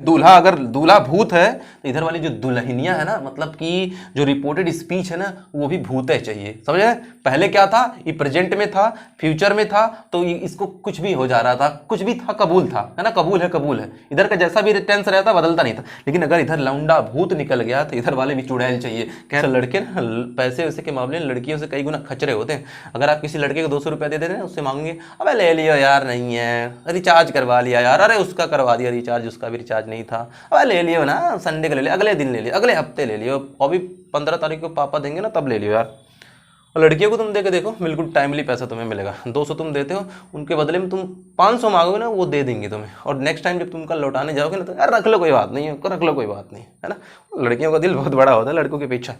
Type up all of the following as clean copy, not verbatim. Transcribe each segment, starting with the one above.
दूल्हा, अगर दूल्हा भूत है तो इधर वाली जो दुल्हनिया है ना, मतलब कि जो रिपोर्टेड स्पीच है ना, वो भी भूत है चाहिए, समझे। पहले क्या था, ये प्रेजेंट में था, फ्यूचर में था, तो इसको कुछ भी हो जा रहा था, कुछ भी था, कबूल था, है ना, कबूल है कबूल है। इधर का जैसा भी टेंस रहता बदलता नहीं था। लेकिन अगर इधर लौंडा भूत निकल गया तो इधर वाले भी चुड़ैल चाहिए। क्या लड़के ना पैसे वैसे के मामले में लड़कियों से कई गुना खचरे होते हैं। अगर आप किसी लड़के को 200 रुपया दे देते हैं, उससे मांगेंगे अबे ले लियो यार, नहीं है, रिचार्ज करवा लिया यार, अरे उसका करवा दिया रिचार्ज, उसका भी रिचार्ज नहीं था, अबे ले लियो ना, संडे को ले लियो, अगले दिन ले लियो, अगले हफ्ते ले लियो, अभी 15 तारीख को पापा देंगे ना तब ले लियो यार। और लड़कियों को तुम दे के देखो, बिल्कुल टाइमली पैसा तुम्हें मिलेगा। 200 तुम देते हो, उनके बदले में तुम 500 मांगोगे ना, वो दे देंगे तुम्हें। और नेक्स्ट टाइम जब तुम कल लौटाने जाओगे ना, तो यार रख लो कोई बात नहीं है, रख लो कोई बात नहीं है ना। लड़कियों का दिल बहुत बड़ा होता है लड़कों के पीछा।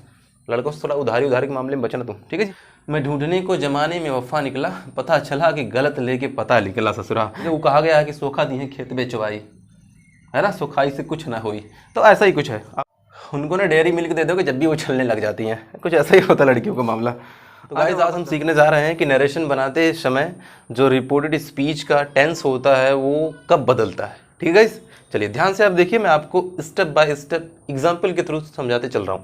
लड़कों से थोड़ा उधारी के मामले में बचना तुम, ठीक है जी। मैं ढूंढने को जमाने में वफा निकला, पता चला कि गलत लेके पता निकला ससुरा। वो कहा गया है कि सोखा दी है खेत बेचवाई, है ना, सुखाई से कुछ ना हुई। तो ऐसा ही कुछ है। उनको ना डेयरी मिल्क दे दोगे जब भी वो चलने लग जाती हैं, कुछ ऐसा ही होता है लड़कियों का मामला। तो गाइस आज हम सीखने जा रहे हैं कि नरेशन बनाते समय जो रिपोर्टेड स्पीच का टेंस होता है वो कब बदलता है, ठीक है गाइस। चलिए ध्यान से आप देखिए, मैं आपको स्टेप बाय स्टेप एग्जाम्पल के थ्रू समझाते चल रहा हूँ।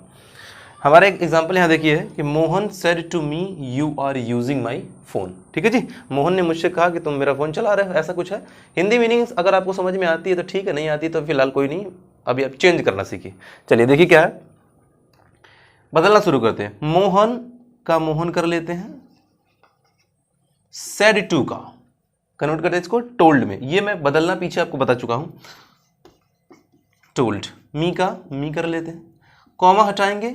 हमारा एक एग्जाम्पल यहाँ देखिए है कि Mohan said to me you are using my phone, ठीक है जी। मोहन ने मुझसे कहा कि तुम मेरा फोन चला रहे हो, ऐसा कुछ है। हिंदी मीनिंग्स अगर आपको समझ में आती है तो ठीक है, नहीं आती तो फिलहाल कोई नहीं, अभी आप चेंज करना सीखिए। चलिए देखिए क्या है, बदलना शुरू करते हैं। मोहन का मोहन कर लेते हैं, सेड टू का कन्वर्ट करते हैं इसको टोल्ड में। ये मैं बदलना पीछे आपको बता चुका हूं, टोल्ड। मी का मी कर लेते हैं, कॉमा हटाएंगे,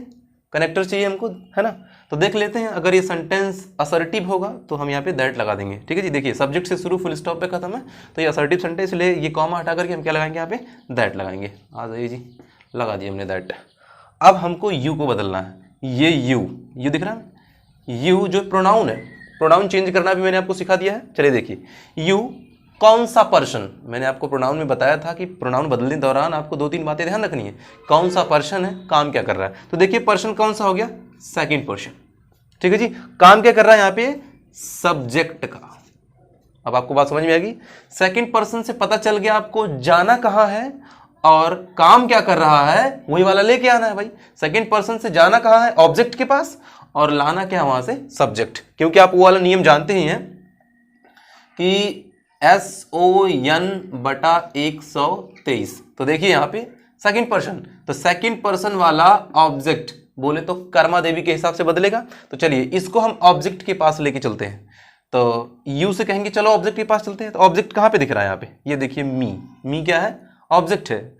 कनेक्टर चाहिए हमको, है ना। तो देख लेते हैं, अगर ये सेंटेंस असर्टिव होगा तो हम यहाँ पे दैट लगा देंगे, ठीक है जी। देखिए सब्जेक्ट से शुरू फुल स्टॉप पे खत्म है, तो ये असर्टिव सेंटेंस ले, ये कॉमा हटा करके हम क्या लगाएंगे यहाँ पे, दैट लगाएंगे। आ जाइए जी, लगा दिए हमने दैट। अब हमको यू को बदलना है। ये यू दिख रहा है, यू जो प्रोनाउन है, प्रोनाउन चेंज करना भी मैंने आपको सिखा दिया है। चलिए देखिए, यू कौन सा पर्सन, मैंने आपको प्रोनाउन में बताया था कि प्रोनाउन बदलने दौरान आपको 2-3 बातें ध्यान रखनी है। कौन सा पर्सन है, काम क्या कर रहा है। तो देखिए पर्सन कौन सा हो गया, सेकंड पर्सन, ठीक है जी। काम क्या कर रहा है यहाँ पे, सब्जेक्ट का। अब आपको बात समझ में आएगी। सेकंड पर्सन से पता चल गया आपको जाना कहाँ है और काम क्या कर रहा है, वही वाला लेके आना है भाई। सेकंड पर्सन से जाना कहाँ है, ऑब्जेक्ट के पास, और लाना क्या वहां से, सब्जेक्ट। क्योंकि आप वो वाला नियम जानते ही हैं कि SON/123। तो देखिए यहाँ पे सेकंड पर्सन, तो सेकंड पर्सन वाला ऑब्जेक्ट बोले तो कर्मा देवी के हिसाब से बदलेगा। तो चलिए इसको हम ऑब्जेक्ट के पास लेके चलते हैं। तो यू से कहेंगे चलो ऑब्जेक्ट के पास चलते हैं। तो ऑब्जेक्ट कहाँ पे दिख रहा है यहाँ पे, ये देखिए मी क्या है, ऑब्जेक्ट है।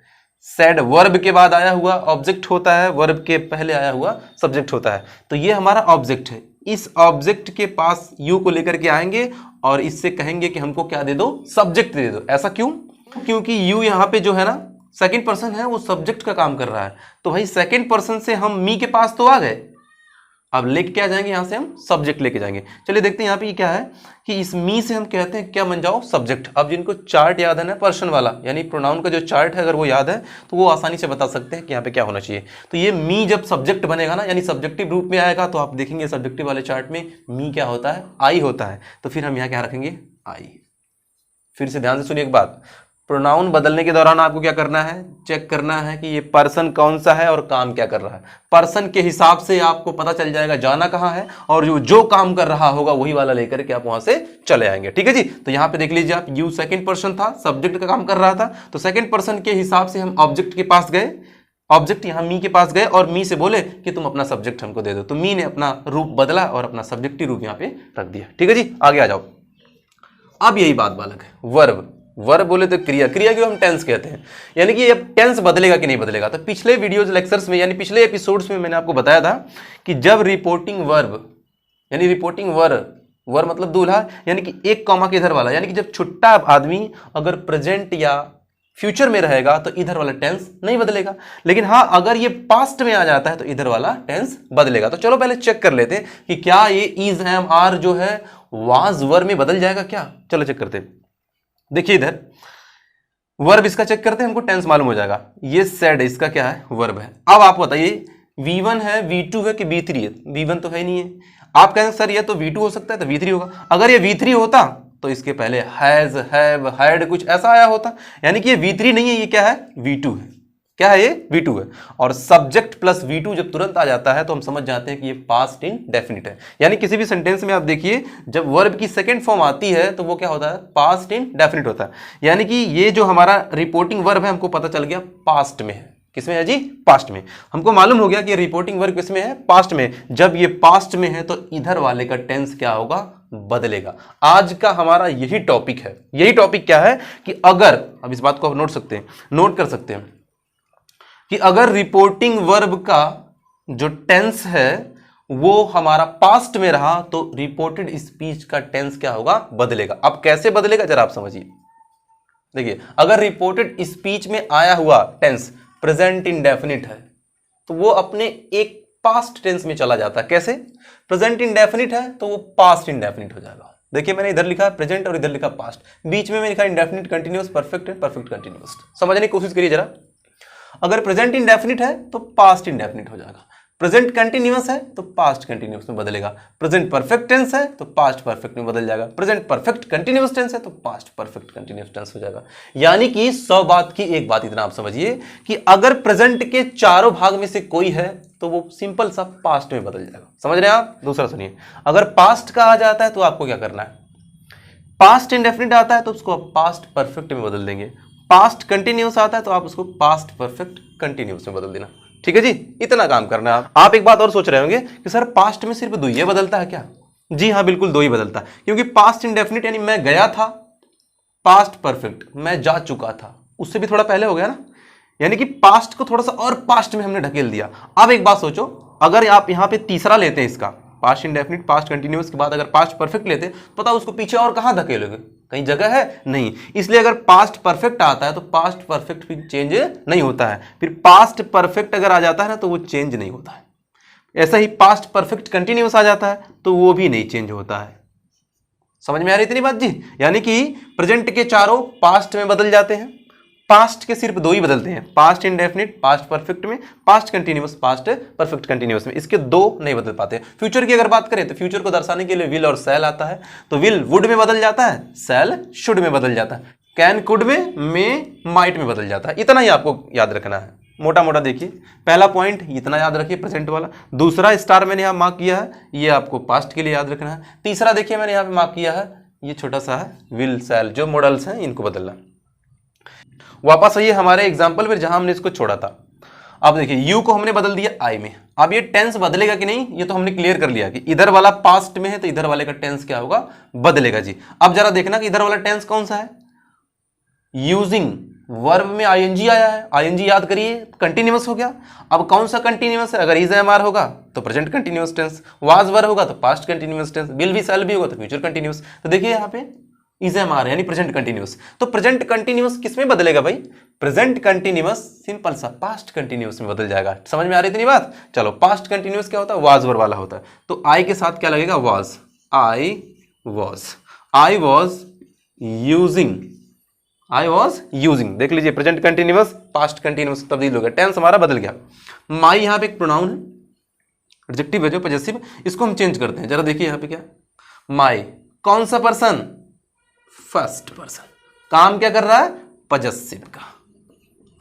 सेड वर्ब के बाद आया हुआ ऑब्जेक्ट होता है, वर्ब के पहले आया हुआ सब्जेक्ट होता है। तो ये हमारा ऑब्जेक्ट है। इस ऑब्जेक्ट के पास यू को लेकर के आएंगे और इससे कहेंगे कि हमको क्या दे दो, सब्जेक्ट दे दो। ऐसा क्यों, क्योंकि यू यहाँ पे जो है ना सेकंड पर्सन है, वो सब्जेक्ट का काम कर रहा है। तो भाई सेकंड पर्सन से हम मी के पास तो आ गए, अब लेके क्या जाएंगे, यहां से हम सब्जेक्ट लेके जाएंगे। चलिए देखते हैं यहाँ पे क्या है कि इस मी से हम कहते हैं क्या बन जाओ, सब्जेक्ट। अब जिनको चार्ट याद है ना पर्सन वाला, यानी प्रोनाउन का जो चार्ट है अगर वो याद है तो वो आसानी से बता सकते हैं कि यहाँ पे क्या होना चाहिए। तो ये मी जब सब्जेक्ट बनेगा ना, यानी सब्जेक्टिव रूप में आएगा, तो आप देखेंगे सब्जेक्टिव वाले चार्ट में मी क्या होता है, आई होता है। तो फिर हम यहाँ क्या रखेंगे, आई। फिर से ध्यान से सुनिए एक बात, प्रोनाउन बदलने के दौरान आपको क्या करना है, चेक करना है कि ये पर्सन कौन सा है और काम क्या कर रहा है। पर्सन के हिसाब से आपको पता चल जाएगा जाना कहाँ है, और जो काम कर रहा होगा वही वाला लेकर के आप वहां से चले आएंगे, ठीक है जी। तो यहां पे देख लीजिए आप, यू सेकंड पर्सन था, सब्जेक्ट का काम कर रहा था, तो सेकंड पर्सन के हिसाब से हम ऑब्जेक्ट के पास गए, ऑब्जेक्ट यहां मी के पास गए और मी से बोले कि तुम अपना सब्जेक्ट हमको दे दो। तो मी ने अपना रूप बदला और अपना सब्जेक्टिव रूप यहाँ पे रख दिया, ठीक है जी। आगे आ जाओ। अब यही बात बालक है, वर्ब। वर्ब बोले तो क्रिया को हम टेंस कहते हैं, यानी कि अब टेंस बदलेगा कि नहीं बदलेगा। तो पिछले वीडियोज लेक्चर्स में, यानी पिछले एपिसोड्स में मैंने आपको बताया था कि जब रिपोर्टिंग वर्ब, यानी रिपोर्टिंग वर्ब मतलब दूल्हा, यानी कि एक कॉमा के इधर वाला, यानी कि जब छुट्टा आदमी अगर प्रेजेंट या फ्यूचर में रहेगा तो इधर वाला टेंस नहीं बदलेगा। लेकिन हाँ, अगर ये पास्ट में आ जाता है तो इधर वाला टेंस बदलेगा। तो चलो पहले चेक कर लेते हैं कि क्या ये इज, एम, आर जो है वाज वर्ब में बदल जाएगा क्या। चलो चेक करते हैं। देखिए इधर वर्ब इसका चेक करते हैं, हमको टेंस मालूम हो जाएगा। ये सेड है, इसका क्या है, वर्ब है। अब आप बताइए V1 है, V2 है कि V3 है। V1 तो है ही नहीं है। आप कहेंगे सर ये तो V2 हो सकता है, तो V3 होगा। अगर ये V3 होता तो इसके पहले हैज, हैव, हैड कुछ ऐसा आया होता, यानी कि ये V3 नहीं है, ये क्या है, V2 है। क्या है, ये V2 है। और सब्जेक्ट प्लस V2 जब तुरंत आ जाता है तो हम समझ जाते हैं कि ये पास्ट इंडेफिनिट है। यानी किसी भी सेंटेंस में आप देखिए जब वर्ब की सेकंड फॉर्म आती है तो वो क्या होता है, पास्ट इंडेफिनिट होता है। यानी कि ये जो हमारा रिपोर्टिंग वर्ब है हमको पता चल गया पास्ट में है। किसमें है जी, पास्ट में। हमको मालूम हो गया कि रिपोर्टिंग वर्ब किसमें है, पास्ट में। जब ये पास्ट में है तो इधर वाले का टेंस क्या होगा, बदलेगा। आज का हमारा यही टॉपिक है। यही टॉपिक क्या है कि अगर, अब इस बात को आप नोट कर सकते हैं कि अगर रिपोर्टिंग वर्ब का जो टेंस है वो हमारा पास्ट में रहा तो रिपोर्टेड स्पीच का टेंस क्या होगा, बदलेगा। अब कैसे बदलेगा जरा आप समझिए। देखिए अगर रिपोर्टेड स्पीच में आया हुआ टेंस प्रेजेंट इंडेफिनिट है तो वो अपने एक पास्ट टेंस में चला जाता है। कैसे, प्रेजेंट इंडेफिनिट है तो वो पास्ट इंडेफिनिट हो जाएगा। देखिए मैंने इधर लिखा प्रेजेंट और इधर लिखा पास्ट, बीच में मैंने लिखा indefinite continuous, perfect and perfect continuous. समझने की कोशिश करिए जरा। अगर प्रेजेंट इंडेफिनिट है तो पास्ट इंडेफिनिट हो जाएगा, प्रेजेंट कंटिन्यूअस है तो पास्ट कंटिन्यूअस में बदलेगा, प्रेजेंट परफेक्ट टेंस है तो पास्ट परफेक्ट में बदल जाएगा, प्रेजेंट परफेक्ट कंटिन्यूअस टेंस है तो पास्ट परफेक्ट कंटिन्यूअस टेंस हो जाएगा। यानी कि 100 बात की एक बात इतना आप समझिए कि अगर प्रेजेंट के चारों भाग में से कोई है तो वो सिंपल सा पास्ट में बदल जाएगा। समझ रहे हैं आप। दूसरा सुनिए, अगर पास्ट का आ जाता है तो आपको क्या करना है, पास्ट इंडेफिनिट आता है तो उसको आप पास्ट परफेक्ट में बदल देंगे, पास्ट कंटिन्यूअस आता है तो आप उसको पास्ट परफेक्ट कंटिन्यूअस में बदल देना। ठीक है जी, इतना काम करना है। आप एक बात और सोच रहे होंगे कि सर पास्ट में सिर्फ दो ही बदलता है क्या। जी हाँ, बिल्कुल दो ही बदलता है, क्योंकि पास्ट इंडेफिनिट यानी मैं गया था, पास्ट परफेक्ट मैं जा चुका था, उससे भी थोड़ा पहले हो गया ना, यानी कि पास्ट को थोड़ा सा और पास्ट में हमने ढकेल दिया। अब एक बात सोचो, अगर आप यहां पे तीसरा लेते हैं इसका, पास्ट इंडेफिनिट पास्ट कंटिन्यूअस के बाद अगर पास्ट परफेक्ट लेते पता उसको पीछे और कहां धकेलोगे, कहीं जगह है नहीं। इसलिए अगर पास्ट परफेक्ट आता है तो पास्ट परफेक्ट भी चेंज नहीं होता है, फिर पास्ट परफेक्ट अगर आ जाता है ना तो वो चेंज नहीं होता है। ऐसा ही पास्ट परफेक्ट कंटिन्यूअस आ जाता है तो वो भी नहीं चेंज होता है। समझ में आ रही इतनी बात जी। यानी कि प्रेजेंट के चारों पास्ट में बदल जाते हैं, पास्ट के सिर्फ दो ही बदलते हैं, पास्ट इंडेफिनिट पास्ट परफेक्ट में, past continuous past perfect continuous में, इसके दो नहीं बदल पाते। फ्यूचर की अगर बात करें तो फ्यूचर को दर्शाने के लिए विल और शैल आता है, तो विल वुड में बदल जाता है, शैल शुड में बदल जाता है, कैन कुड में माइट में बदल जाता है। इतना ही आपको याद रखना है, मोटा मोटा देखिए। पहला पॉइंट इतना याद रखिए प्रेजेंट वाला, दूसरा स्टार मैंने यहाँ मार्क किया है, ये आपको पास्ट के लिए याद रखना है। तीसरा देखिए मैंने यहाँ पे मार्क किया है, ये छोटा सा है, विल शैल जो मॉडल्स हैं इनको बदलना। वापस आइए हमारे एग्जाम्पल पर जहां हमने इसको छोड़ा था। अब देखिए यू को हमने बदल दिया आई में। अब ये टेंस बदलेगा कि नहीं ये तो हमने क्लियर कर लिया कि इधर वाला पास्ट में है तो इधर वाले का टेंस क्या होगा, बदलेगा जी। अब जरा देखना कि इधर वाला टेंस कौन सा है, यूजिंग वर्ब में आईएनजी आया है, आईएनजी याद करिए कंटिन्यूअस हो गया। अब कौन सा कंटिन्यूअस है, अगर इज एम आर होगा तो present continuous tense, was verb होगा तो पास्ट कंटिन्यूअस टेंस, विल भी शैल भी होगा तो फ्यूचर कंटिन्यूअस। तो देखिए यहाँ पे इज एम आर यानी प्रेजेंट कंटिन्यूअस, तो प्रेजेंट कंटिन्यूअस किसमें बदलेगा भाई, प्रेजेंट कंटिन्यूअस सिंपल सा पास्ट कंटिन्यूअस में बदल जाएगा। समझ में आ रही इतनी बात। चलो पास्ट कंटिन्यूअस क्या होता है, वाज वर्ब वाला होता है, तो आई के साथ क्या लगेगा, was, I was using, I was using. देख लीजिए प्रेजेंट कंटिन्यूअस पास्ट कंटिन्यूअस तब्दील हो गया, टेंस हमारा बदल गया। माई यहाँ पे एक प्रोनाउन है, एडजेक्टिव है जो पॉजेसिव, इसको हम चेंज करते हैं। जरा देखिए यहाँ पे क्या, माई कौन सा पर्सन, फर्स्ट पर्सन, काम क्या कर रहा है, पॉजेसिव का,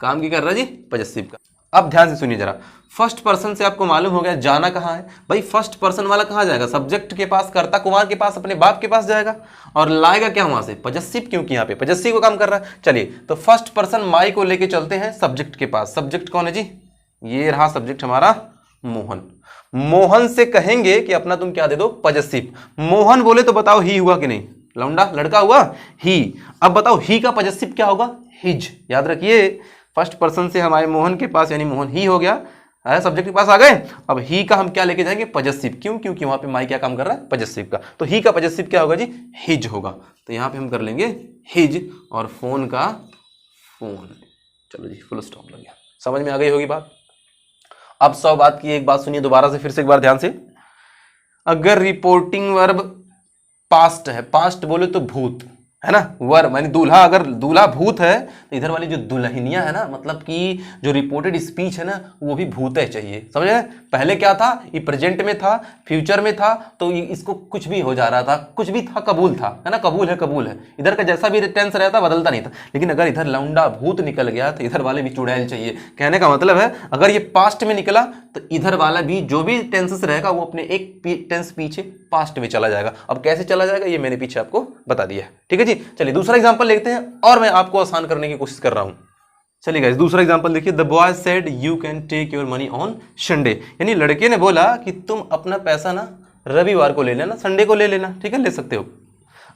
काम क्या कर रहा है जी, पॉजेसिव का। अब ध्यान से सुनिए जरा, फर्स्ट पर्सन से आपको मालूम हो गया जाना कहाँ है भाई, फर्स्ट पर्सन वाला कहाँ जाएगा, सब्जेक्ट के पास, कर्ता कुमार के पास, अपने बाप के पास जाएगा, और लाएगा क्या वहां से, पॉजेसिव, क्योंकि यहाँ पे पॉजेसिव को काम कर रहा है। चलिए तो फर्स्ट पर्सन माई को लेके चलते हैं सब्जेक्ट के पास। सब्जेक्ट कौन है जी, ये रहा सब्जेक्ट हमारा मोहन। मोहन से कहेंगे कि अपना तुम क्या दे दो, पॉजेसिव। मोहन बोले तो बताओ ही हुआ कि नहीं, लौंडा लड़का हुआ ही। अब बताओ ही का पॉजेसिव क्या होगा, हिज। याद रखिए फर्स्ट पर्सन से हमारे मोहन के पास यानी मोहन ही हो गया, सब्जेक्ट के पास आ गए। अब ही का हम क्या लेके जाएंगे, पॉजेसिव। क्यों, क्योंकि वहां पे माई क्या काम कर रहा है, पॉजेसिव का, तो ही का पॉजेसिव क्या होगा जी, हिज होगा। तो यहां पे हम कर लेंगे हिज, और फोन का फोन। चलो जी फुल स्टॉप लग गया, समझ में आ गई होगी बात। अब 100 बात की एक बात सुनिए दोबारा से, फिर से एक बार ध्यान से। अगर रिपोर्टिंग वर्ब पास्ट है, पास्ट बोले तो भूत है ना, वर मानी दूल्हा, अगर दूल्हा भूत है तो इधर वाली जो दुल्हनिया है ना, मतलब कि जो रिपोर्टेड स्पीच है ना वो भी भूत है चाहिए, समझे। पहले क्या था, ये प्रेजेंट में था, फ्यूचर में था, तो इसको कुछ भी हो जा रहा था, कुछ भी था, कबूल था, है ना, कबूल है कबूल है, इधर का जैसा भी टेंस रहता बदलता नहीं था। लेकिन अगर इधर लौंडा भूत निकल गया तो इधर वाले भी चुड़ैल चाहिए। कहने का मतलब है अगर ये पास्ट में निकला तो इधर वाला भी जो भी टेंसेस रहेगा वो अपने एक टेंस पीछे पास्ट में चला जाएगा। अब कैसे चला जाएगा ये मैंने पीछे आपको बता दिया है, ठीक है जी। चलिए दूसरा एग्जांपल देखते हैं और मैं आपको आसान करने की कोशिश कर रहा हूं। चलिए गाइस दूसरा एग्जांपल देखिए। The boy said you can take your money on Sunday, यानी लड़के ने बोला कि तुम अपना पैसा ना रविवार को ले लेना, संडे को ले लेना, ठीक है, ले सकते हो।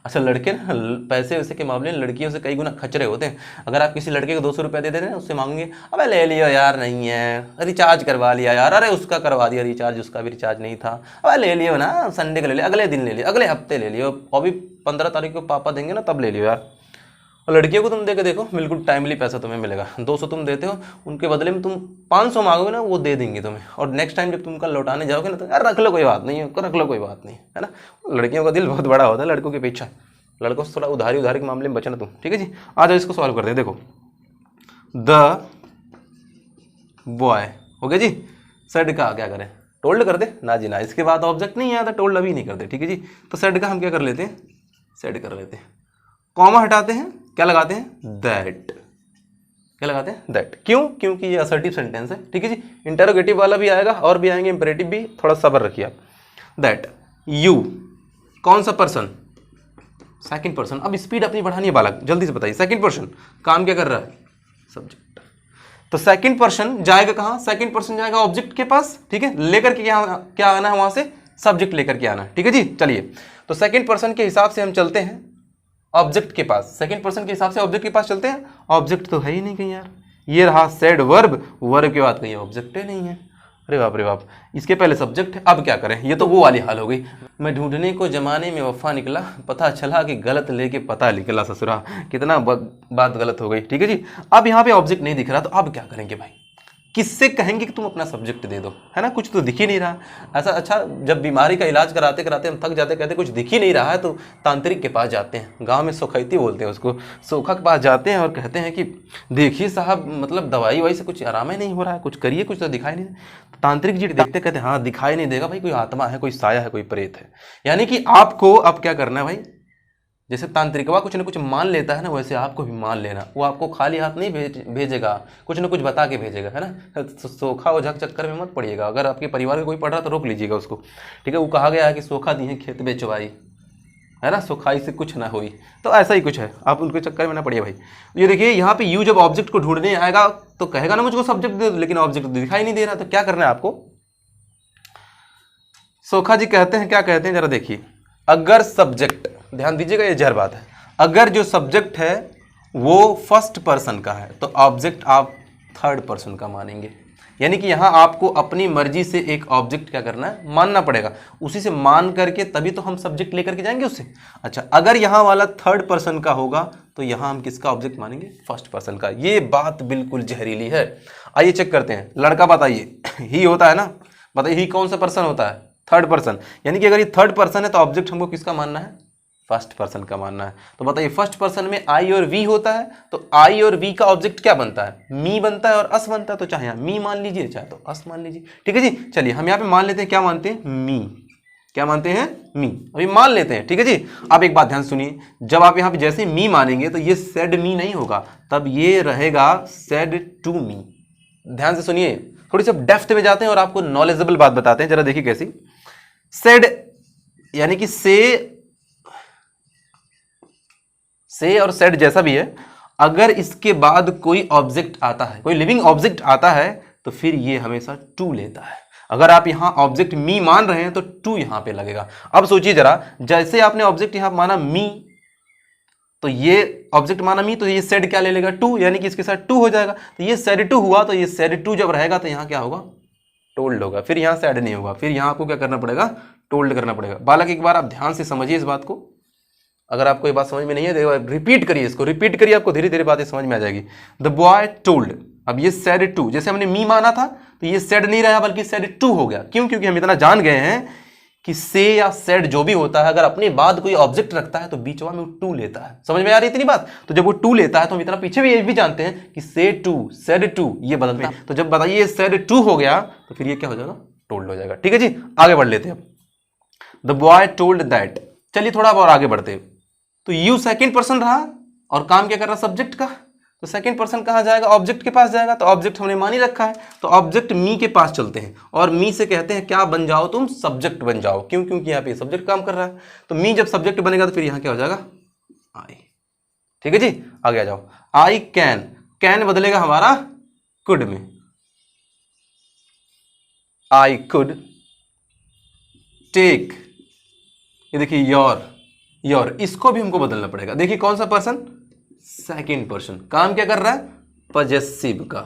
अच्छा, लड़के ना पैसे वैसे के मामले में लड़कियों से कई गुना खचरे होते हैं। अगर आप किसी लड़के को 200 रुपया दे दें उससे मांगेंगे, अबे ले लियो यार, नहीं है, रिचार्ज करवा लिया यार, अरे उसका करवा दिया रिचार्ज, उसका भी रिचार्ज नहीं था, अबे ले लियो ना, संडे को ले लियो, अगले दिन ले लियो, अगले हफ्ते ले लियो, और भी 15 तारीख को पापा देंगे ना तब ले लियो यार। और लड़कियों को तुम दे के देखो, बिल्कुल टाइमली पैसा तुम्हें मिलेगा। 200 तुम देते हो, उनके बदले में तुम 500 मांगोगे ना, वो दे देंगे तुम्हें। और नेक्स्ट टाइम जब तुम उनका लौटाने जाओगे ना तो यार रख लो कोई बात नहीं है, रख लो कोई बात नहीं है ना। लड़कियों का दिल बहुत बड़ा होता है लड़कों की अपेक्षा। लड़कों से थोड़ा उधारी के मामले में बचना तुम, ठीक है जी। आ जाओ इसको सॉल्व करते हैं। देखो द बॉय हो गया जी, सेड का क्या करें, टोल्ड कर दे ना जी ना, इसके बाद ऑब्जेक्ट नहीं आया था, टोल्ड अभी नहीं करते, ठीक है जी। तो सेड का हम क्या कर लेते हैं, सेड कर लेते हैं, कॉमा हटाते हैं, क्या लगाते हैं, दैट, क्या लगाते हैं, दैट। क्यों, क्योंकि ये असर्टिव सेंटेंस है, ठीक है जी। इंटरोगेटिव वाला भी आएगा और भी आएंगे, इंपेरेटिव भी, थोड़ा सब्र रखिए आप। दैट यू, कौन सा पर्सन, सेकंड पर्सन। अब स्पीड अपनी बढ़ानी है बालक, जल्दी से बताइए। सेकंड पर्सन काम क्या कर रहा है, सब्जेक्ट। तो सेकंड पर्सन जाएगा कहां, सेकंड पर्सन जाएगा ऑब्जेक्ट के पास, ठीक है, लेकर के क्या आना है वहां से, सब्जेक्ट लेकर के आना, ठीक है जी। चलिए तो सेकंड पर्सन के हिसाब से हम चलते हैं ऑब्जेक्ट के पास, सेकंड पर्सन के हिसाब से ऑब्जेक्ट के पास चलते हैं। ऑब्जेक्ट तो है ही नहीं कहीं यार, ये रहा सेड वर्ब, वर्ब के बाद कहीं ऑब्जेक्ट ही नहीं है। अरे बाप रे बाप, इसके पहले सब्जेक्ट है, अब क्या करें, ये तो वो वाली हाल हो गई। मैं ढूंढने को जमाने में वफा निकला, पता चला कि गलत लेके पता निकला ससुरा, कितना बात गलत हो गई, ठीक है जी। अब यहाँ पे ऑब्जेक्ट नहीं दिख रहा, तो अब क्या करेंगे भाई, किससे कहेंगे कि तुम अपना सब्जेक्ट दे दो, है ना, कुछ तो दिख ही नहीं रहा ऐसा। अच्छा, जब बीमारी का इलाज कराते कराते हम थक जाते, कहते कुछ दिख ही नहीं रहा है, तो तांत्रिक के पास जाते हैं, गांव में सोखैती बोलते हैं उसको, सोखा के पास जाते हैं और कहते हैं कि देखिए साहब, मतलब दवाई वाई से कुछ आराम ही नहीं हो रहा है, कुछ करिए, कुछ तो दिखाई नहीं। तांत्रिक जी देखते कहते हाँ दिखाई नहीं देगा भाई, कोई आत्मा है, कोई साया है, कोई प्रेत है। यानी कि आपको अब क्या करना है भाई, जैसे तांत्रिकवा कुछ ना कुछ मान लेता है ना, वैसे आपको भी मान लेना। वो आपको खाली हाथ नहीं भेजेगा, कुछ ना कुछ बता के भेजेगा, है ना। सोखा और झक चक्कर में मत पड़िएगा। अगर आपके परिवार में कोई पढ़ रहा तो रोक लीजिएगा उसको, ठीक है। वो कहा गया है कि सोखा दी है खेत बेचवाई, है ना, सोखाई से कुछ ना हुई, तो ऐसा ही कुछ है, आप उनके चक्कर में ना पड़िए भाई। ये देखिए यहाँ पे यू जब ऑब्जेक्ट को ढूंढने आएगा तो कहेगा ना मुझको सब्जेक्ट दे दो, लेकिन ऑब्जेक्ट दिखाई नहीं दे रहा, तो क्या करना है आपको। सोखा जी कहते हैं, क्या कहते हैं जरा देखिए, अगर सब्जेक्ट, ध्यान दीजिएगा ये जहर बात है, अगर जो सब्जेक्ट है वो फर्स्ट पर्सन का है तो ऑब्जेक्ट आप थर्ड पर्सन का मानेंगे। यानी कि यहाँ आपको अपनी मर्जी से एक ऑब्जेक्ट क्या करना है, मानना पड़ेगा, उसी से मान करके तभी तो हम सब्जेक्ट लेकर के जाएंगे उससे। अच्छा, अगर यहाँ वाला थर्ड पर्सन का होगा तो यहाँ हम किसका ऑब्जेक्ट मानेंगे, फर्स्ट पर्सन का। ये बात बिल्कुल जहरीली है। आइए चेक करते हैं, लड़का बताइए, ही होता है ना, बताइए ही कौन सा पर्सन होता है, थर्ड पर्सन। यानी कि अगर ये थर्ड पर्सन है तो ऑब्जेक्ट हमको किसका मानना है, फर्स्ट पर्सन का मानना है। तो बताइए फर्स्ट पर्सन में आई और वी होता है, तो आई और वी का ऑब्जेक्ट क्या बनता है, मी बनता है और अस बनता है। तो चाहे मी मान लीजिए चाहे तो अस मान लीजिए, ठीक है जी। चलिए हम यहाँ पे मान लेते हैं, क्या मानते हैं, मी, क्या मानते हैं, मी, अभी मान लेते हैं, ठीक है जी। अब एक बात ध्यान सुनिए, जब आप यहाँ पे जैसे मी मानेंगे तो ये सेड मी नहीं होगा, तब ये रहेगा सेड टू मी। ध्यान से सुनिए, थोड़ी सी डेप्थ में जाते हैं और आपको नॉलेजेबल बात बताते हैं, जरा देखिए कैसी। सेड यानी कि से और सेड जैसा भी है, अगर इसके बाद कोई ऑब्जेक्ट आता है, कोई लिविंग ऑब्जेक्ट आता है तो फिर ये हमेशा टू लेता है। अगर आप यहां ऑब्जेक्ट मी मान रहे हैं तो टू यहां पे लगेगा। अब सोचिए जरा, जैसे आपने ऑब्जेक्ट यहां माना मी, तो ये ऑब्जेक्ट माना मी, तो ये सेड क्या ले लेगा, टू, यानी कि इसके साथ टू हो जाएगा। तो ये सेड टू हुआ, तो ये सेड टू जब रहेगा तो यहां क्या होगा, टोल्ड होगा, फिर यहां सेड नहीं होगा, फिर यहां आपको क्या करना पड़ेगा, टोल्ड करना पड़ेगा। बालक एक बार आप ध्यान से समझिए इस बात को, अगर आपको ये बात समझ में नहीं है तो रिपीट करिए, इसको रिपीट करिए, आपको धीरे धीरे बातें समझ में आ जाएगी। द बॉय टोल्ड, अब ये सेड टू, जैसे हमने मी माना था तो ये सेड नहीं रहा बल्कि सेड टू हो गया। क्यों, क्योंकि हम इतना जान गए हैं कि से या सेड जो भी होता है, अगर अपने बाद कोई ऑब्जेक्ट रखता है तो बीच में टू लेता है। समझ में आ रही इतनी बात? तो जब वो टू लेता है तो हम इतना पीछे भी ये भी जानते हैं कि से टू, सेड टू, ये बदलता है। तो जब बताइए सेड टू हो गया तो फिर ये क्या हो जाएगा? टोल्ड हो जाएगा। ठीक है जी, आगे बढ़ लेते हैं। The boy told that. चलिए थोड़ा और आगे बढ़ते हैं। तो यू सेकेंड पर्सन रहा और काम क्या कर रहा? सब्जेक्ट का। तो सेकंड पर्सन कहाँ जाएगा? ऑब्जेक्ट के पास जाएगा। तो ऑब्जेक्ट हमने मान ही रखा है, तो ऑब्जेक्ट मी के पास चलते हैं और मी से कहते हैं क्या बन जाओ तुम? सब्जेक्ट बन जाओ। क्यों? क्योंकि यहाँ पे सब्जेक्ट काम कर रहा है। तो मी जब सब्जेक्ट बनेगा तो फिर यहाँ क्या हो जाएगा? आई। ठीक है जी, आगे आ जाओ। आई कैन, कैन बदलेगा हमारा कुड में। आई कुड टेक, ये देखिए योर, योर, इसको भी हमको बदलना पड़ेगा। देखिए कौन सा पर्सन? Second person. काम क्या कर रहा है? पजेसिव का।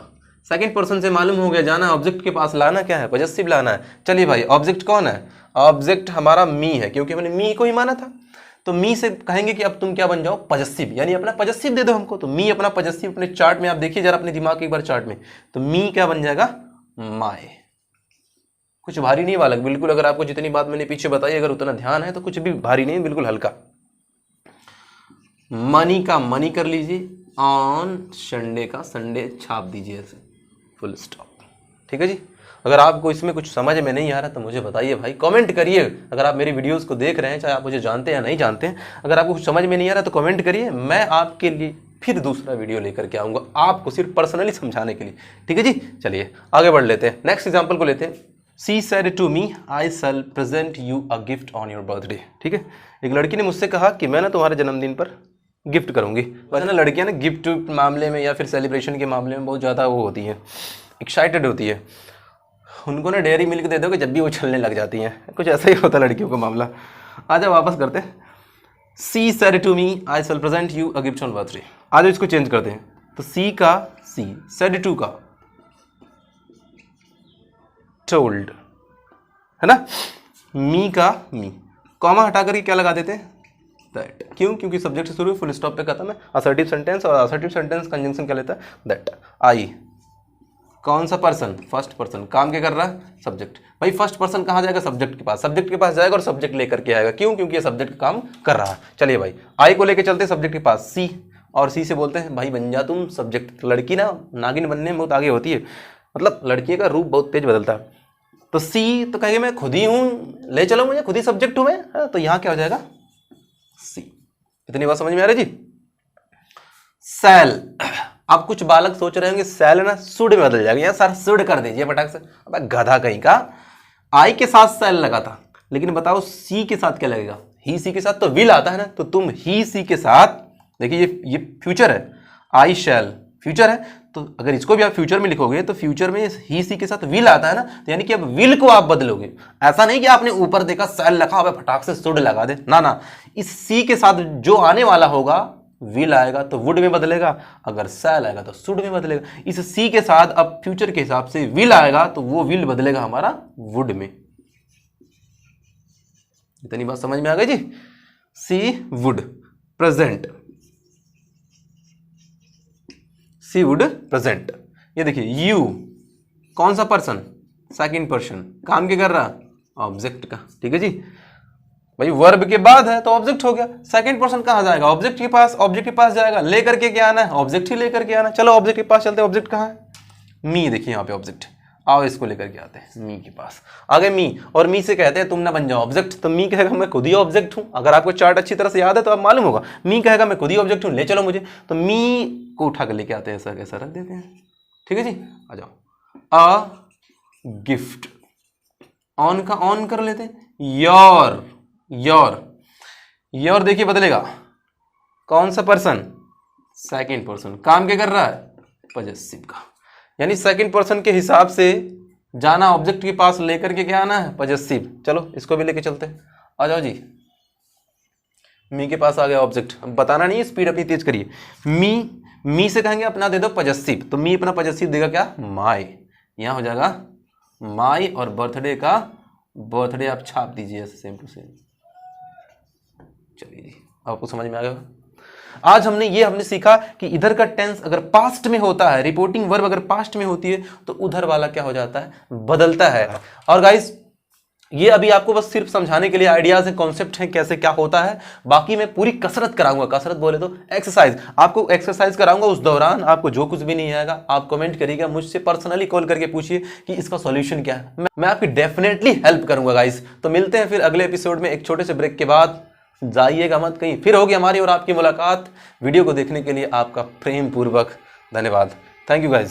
सेकंड पर्सन से मालूम हो गया, जाना ऑब्जेक्ट के पास, लाना क्या है? पजेसिव लाना है। चलिए भाई, ऑब्जेक्ट कौन है? ऑब्जेक्ट हमारा मी है, क्योंकि हमने मी को ही माना था। तो मी से कहेंगे कि अब तुम क्या बन जाओ? पजेसिव, यानी अपना पजेसिव दे दो हमको। तो मी अपना पजेसिव अपने चार्ट में आप देखिए जरा अपने दिमाग के एक बार चार्ट में, तो मी क्या बन जाएगा? माय। कुछ भारी नहीं बालक, बिल्कुल। अगर आपको जितनी बात मैंने पीछे बताई अगर उतना ध्यान है तो कुछ भी भारी नहीं, बिल्कुल हल्का। मनी का मनी कर लीजिए, ऑन संडे का संडे छाप दीजिए ऐसे, फुल स्टॉप। ठीक है जी। अगर आपको इसमें कुछ समझ में नहीं आ रहा तो मुझे बताइए भाई, कमेंट करिए। अगर आप मेरी वीडियोस को देख रहे हैं, चाहे आप मुझे जानते हैं या नहीं जानते हैं, अगर आपको कुछ समझ में नहीं आ रहा तो कमेंट करिए। मैं आपके लिए फिर दूसरा वीडियो लेकर के आऊँगा, आपको सिर्फ पर्सनली समझाने के लिए। ठीक है जी, चलिए आगे बढ़ लेते हैं। नेक्स्ट एग्जाम्पल को लेते हैं। She said to me I shall present you a gift on your birthday. ठीक है, एक लड़की ने मुझसे कहा कि मैं ना तुम्हारे जन्मदिन पर गिफ्ट करूंगी। वैसे ना लड़कियां ना गिफ्ट मामले में या फिर सेलिब्रेशन के मामले में बहुत ज़्यादा वो होती हैं, एक्साइटेड होती है। उनको ना डेयरी मिल्क दे दो कि जब भी वो चलने लग जाती हैं। कुछ ऐसा ही होता है लड़कियों का मामला। आजा वापस करते हैं। She said to me I shall present you a gift on birthday. आज इसको चेंज करते हैं। तो सी का सी, सेड टू का टोल्ड, है ना। मी का मी, कॉमा हटा करके क्या लगा देते हैं? दैट। क्यों? क्योंकि सब्जेक्ट से शुरू फुल स्टॉप पे खत्म है। असर्टिव सेंटेंस, और असर्टिव सेंटेंस कंजंक्शन क्या लेता है? दैट। आई, कौन सा पर्सन? First person. काम क्या कर रहा है? सब्जेक्ट। भाई फर्स्ट पर्सन कहाँ जाएगा? सब्जेक्ट के पास। सब्जेक्ट के पास जाएगा और सब्जेक्ट लेकर के आएगा। क्यों? क्योंकि ये सब्जेक्ट काम कर रहा है। चलिए भाई, आई को लेकर चलते हैं सब्जेक्ट के पास, सी, और सी से बोलते हैं भाई बन जा तुम सब्जेक्ट। लड़की ना नागिन बनने में बहुत आगे होती है, मतलब लड़की का रूप बहुत तेज बदलता है। तो सी तो कहेंगे मैं खुद ही हूँ, ले चलो मुझे, खुद ही सब्जेक्ट हूँ मैं। तो यहाँ क्या हो जाएगा? सी। इतनी बात समझ में आ रही जी। सेल, अब कुछ बालक सोच रहे होंगे सेल ना सुड में बदल जाएगा। यार सर सुड कर दीजिए फटाक से। अब गधा कहीं का, आई के साथ सेल लगा था, लेकिन बताओ सी के साथ क्या लगेगा? ही सी के साथ तो विल आता है ना। तो तुम ही सी के साथ, देखिए ये फ्यूचर है, आई शैल फ्यूचर है, तो अगर इसको भी आप फ्यूचर में लिखोगे तो फ्यूचर में ही सी के साथ विल आता है ना। तो यानी कि अब विल को आप बदलोगे। ऐसा नहीं कि आपने ऊपर देखा सेल लगा हुआ फटाक से सुड लगा दे, ना ना। इस सी के साथ जो आने वाला होगा, विल आएगा तो वुड में बदलेगा, अगर सेल आएगा तो सुड में बदलेगा। इस सी के साथ अब फ्यूचर के हिसाब से विल आएगा तो वो विल बदलेगा हमारा वुड में। इतनी बात समझ में आ गई जी। See would present, see would present. ये देखिए यू, कौन सा पर्सन? Second person. काम क्या कर रहा? ऑब्जेक्ट का। ठीक है जी। भाई वर्ब के बाद है तो ऑब्जेक्ट हो गया। सेकंड पर्सन कहाँ जाएगा? ऑब्जेक्ट के पास। ऑब्जेक्ट के पास जाएगा, लेकर के क्या आना है? ऑब्जेक्ट ही लेकर के आना। चलो ऑब्जेक्ट के पास चलते हैं। ऑब्जेक्ट कहाँ है? मी। देखिए यहाँ पे ऑब्जेक्ट, आओ इसको लेकर के आते हैं मी के पास। आगे मी, और मी से कहते हैं तुम ना बन जाओ ऑब्जेक्ट। तो मी कहेगा मैं खुद ही ऑब्जेक्ट हूं। अगर आपको चार्ट अच्छी तरह से याद है तो आप मालूम होगा, मी कहेगा मैं खुद ही ऑब्जेक्ट हूं, ले चलो मुझे। तो मी को उठा कर लेके आते हैं, ऐसा कैसा रख देते हैं। ठीक है जी, आ जाओ। अ गिफ्ट, ऑन का ऑन कर लेते हैं। योर, योर, योर देखिए बदलेगा। कौन सा पर्सन? Second person. काम क्या कर रहा है? पजेसिव का। यानी सेकंड पर्सन के हिसाब से जाना ऑब्जेक्ट के पास, लेकर के क्या आना है? पजेसिव। चलो इसको भी लेके चलते हैं। आ जाओ जी। मी के पास आ गया ऑब्जेक्ट। अब बताना नहीं है, स्पीड अपनी तेज करिए। मी से कहेंगे अपना दे दो पजेसिव, तो मी अपना पजेसिव देगा क्या? माय। यहां हो जाएगा माय, और बर्थडे का बर्थडे आप छाप दीजिए ऐसे सेम टू सेम। चलिए जी, आपको समझ में आ गया। आज हमने सीखा कि इधर का टेंस अगर पास्ट में होता है, रिपोर्टिंग वर्ब अगर पास्ट में होती है तो उधर वाला क्या हो जाता है? बदलता है। और गाइस ये अभी आपको बस सिर्फ समझाने के लिए आइडियाज है, कॉन्सेप्ट है कैसे क्या होता है। बाकी मैं पूरी कसरत कराऊंगा, कसरत बोले तो एक्सरसाइज, आपको एक्सरसाइज कराऊंगा। उस दौरान आपको जो कुछ भी नहीं आएगा आप कमेंट करिएगा, मुझसे पर्सनली कॉल करके पूछिए कि इसका सॉल्यूशन क्या है, मैं आपकी डेफिनेटली हेल्प करूंगा गाइस। तो मिलते हैं फिर अगले एपिसोड में एक छोटे से ब्रेक के बाद। जाइएगा मत कहीं, फिर होगी हमारी और आपकी मुलाकात। वीडियो को देखने के लिए आपका प्रेम पूर्वक धन्यवाद। Thank you guys.